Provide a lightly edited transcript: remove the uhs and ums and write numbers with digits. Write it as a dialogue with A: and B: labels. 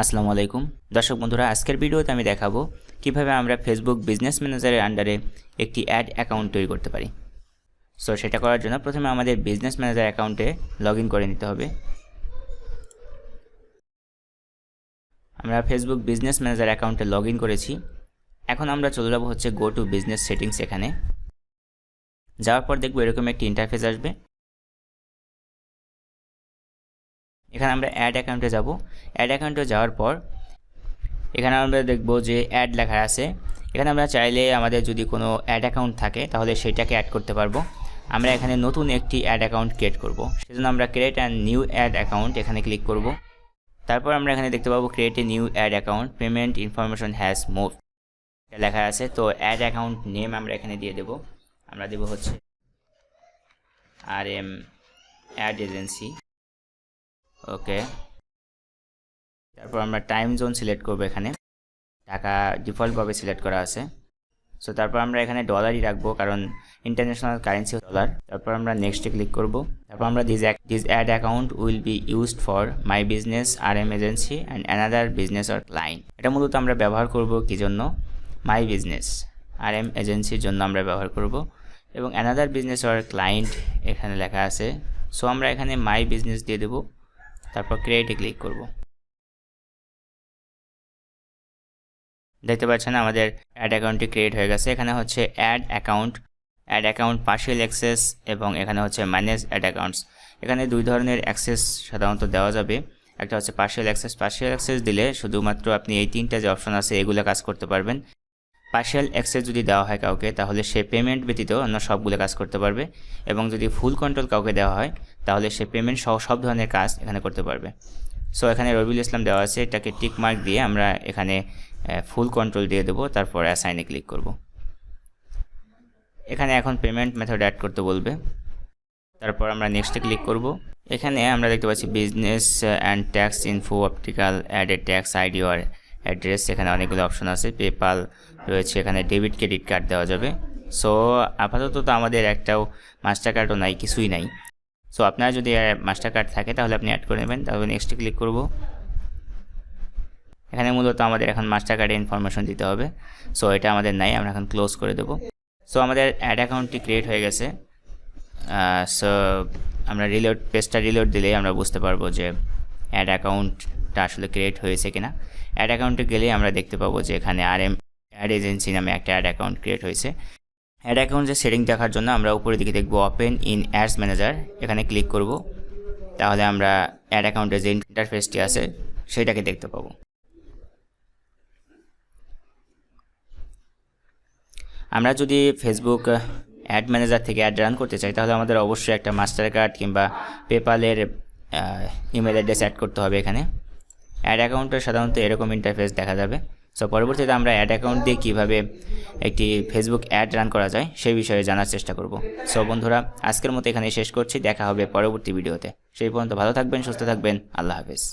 A: আসসালামু আলাইকুম দর্শক বন্ধুরা, আজকের ভিডিওতে আমি দেখাবো কিভাবে আমরা ফেসবুক বিজনেস ম্যানেজারের আন্ডারে একটি অ্যাড অ্যাকাউন্ট তৈরি করতে পারি। সো সেটা করার জন্য প্রথমে আমাদের বিজনেস ম্যানেজার অ্যাকাউন্টে লগ ইন করে নিতে হবে। আমরা ফেসবুক বিজনেস ম্যানেজার অ্যাকাউন্টে লগ ইন করেছি। এখন আমরা চলে যাব হচ্ছে গো টু বিজনেস সেটিংস। এখানে যাওয়ার পর দেখব এরকম একটি ইন্টারফেস আসবে। এখানে আমরা অ্যাড অ্যাকাউন্টে যাব। অ্যাড অ্যাকাউন্টে যাওয়ার পর এখানে আমরা দেখব যে অ্যাড লেখা আছে। এখানে আমরা চাইলে আমাদের যদি কোনো অ্যাড অ্যাকাউন্ট থাকে তাহলে সেটাকে অ্যাড করতে পারবো। আমরা এখানে নতুন একটি অ্যাড অ্যাকাউন্ট ক্রিয়েট করব। সেজন্য আমরা create and new ad account এখানে ক্লিক করব। তারপর আমরা এখানে দেখতে পাবো create a new ad account, payment information has move লেখা আছে। তো অ্যাড অ্যাকাউন্ট নেম আমরা এখানে দিয়ে দেব। আমরা দেব হচ্ছে RM অ্যাড এজেন্সি। ওকে, তারপর আমরা টাইম জোন সিলেক্ট করব। এখানে ঢাকা ডিফল্টভাবে সিলেক্ট করা আছে। সো তারপর আমরা এখানে ডলারই রাখবো, কারণ ইন্টারন্যাশনাল কারেন্সি ডলার। তারপর আমরা নেক্সটে ক্লিক করব। তারপর আমরা this ad account will be used for my business, RM agency and another business or client. এটা মূলত আমরা ব্যবহার করব কি জন্য? মাই বিজনেস, RM এজেন্সির জন্য আমরা ব্যবহার করব, এবং অ্যানাদার বিজনেস অর ক্লায়েন্ট এখানে লেখা আছে। সো আমরা এখানে মাই বিজনেস দিয়ে দেব। তারপর ক্রিয়েটে ক্লিক করব। দেখতে পাচ্ছেন আমাদের অ্যাড অ্যাকাউন্টটি ক্রিয়েট হয়ে গেছে। এখানে হচ্ছে অ্যাড অ্যাকাউন্ট পার্শিয়াল অ্যাক্সেস, এবং এখানে হচ্ছে ম্যানেজ অ্যাড অ্যাকাউন্টস। এখানে দুই ধরনের অ্যাক্সেস সাধারণত দেওয়া যাবে। একটা হচ্ছে পার্শিয়াল অ্যাক্সেস দিলে শুধুমাত্র আপনি এই তিনটা যে অপশন আছে এগুলো কাজ করতে পারবেন। পার্শিয়াল অ্যাক্সেস যদি দেওয়া হয় কাউকে, তাহলে সে পেমেন্ট ব্যতীত অন্য সবগুলো কাজ করতে পারবে, এবং যদি ফুল কন্ট্রোল কাউকে দেওয়া হয় তাহলে সে পেমেন্ট সহ সব ধরনের কাজ এখানে করতে পারবে। সো এখানে রবিউল ইসলাম দেওয়া আছে, এটাকে টিক মার্ক দিয়ে আমরা এখানে ফুল কন্ট্রোল দিয়ে দেবো। তারপর অ্যাসাইনে ক্লিক করব। এখানে এখন পেমেন্ট মেথড অ্যাড করতে বলবে। তারপর আমরা নেক্সটে ক্লিক করব। এখানে আমরা দেখতে পাচ্ছি business and tax info, optical added tax ID or address. এখানে অনেকগুলো অপশন আছে, পেপাল রয়েছে, এখানে ডেবিট ক্রেডিট কার্ড দেওয়া যাবে। সো আপাতত তো আমাদের একটাও মাস্টার কার্ডও নাই, কিছুই নাই। সো আপনার যদি মাস্টার কার্ড থাকে তাহলে আপনি অ্যাড করে নেবেন। তারপর নেক্সটে ক্লিক করব। এখানে মূলত আমাদের এখন মাস্টার কার্ডের ইনফরমেশন দিতে হবে। সো এটা আমাদের নাই, আমরা এখন ক্লোজ করে দেব। সো আমাদের অ্যাড অ্যাকাউন্টটি ক্রিয়েট হয়ে গেছে। সো আমরা পেজটা রিলোড দিলেই আমরা বুঝতে পারবো যে অ্যাড অ্যাকাউন্টটা আসলে ক্রিয়েট হয়েছে কিনা। অ্যাড অ্যাকাউন্টে গেলেই আমরা দেখতে পাবো যে এখানে RM অ্যাড এজেন্সি নামে একটা অ্যাড অ্যাকাউন্ট ক্রিয়েট হয়েছে। অ্যাড অ্যাকাউন্টের সেটিং দেখার জন্য আমরা উপরের দিকে দেখব ওপেন ইন অ্যাডস ম্যানেজার, এখানে ক্লিক করব। তাহলে আমরা অ্যাড অ্যাকাউন্টের যে ইন্টারফেসটি আছে সেটাকে দেখতে পাবো। আমরা যদি ফেসবুক অ্যাড ম্যানেজার থেকে অ্যাড রান করতে চাই তাহলে আমাদের অবশ্যই একটা মাস্টার কার্ড কিংবা পেপালের ইমেল অ্যাড্রেস অ্যাড করতে হবে। এখানে অ্যাড অ্যাকাউন্টে সাধারণত এরকম ইন্টারফেস দেখা যাবে। সো পরবর্তীতে আমরা অ্যাড অ্যাকাউন্ট দিয়ে কীভাবে একটি ফেসবুক অ্যাড রান করা যায় সেই বিষয়ে জানার চেষ্টা করব। সো বন্ধুরা, আজকের মতো এখানে শেষ করছি। দেখা হবে পরবর্তী ভিডিওতে। সেই পর্যন্ত ভালো থাকবেন, সুস্থ থাকবেন। আল্লাহ হাফেজ।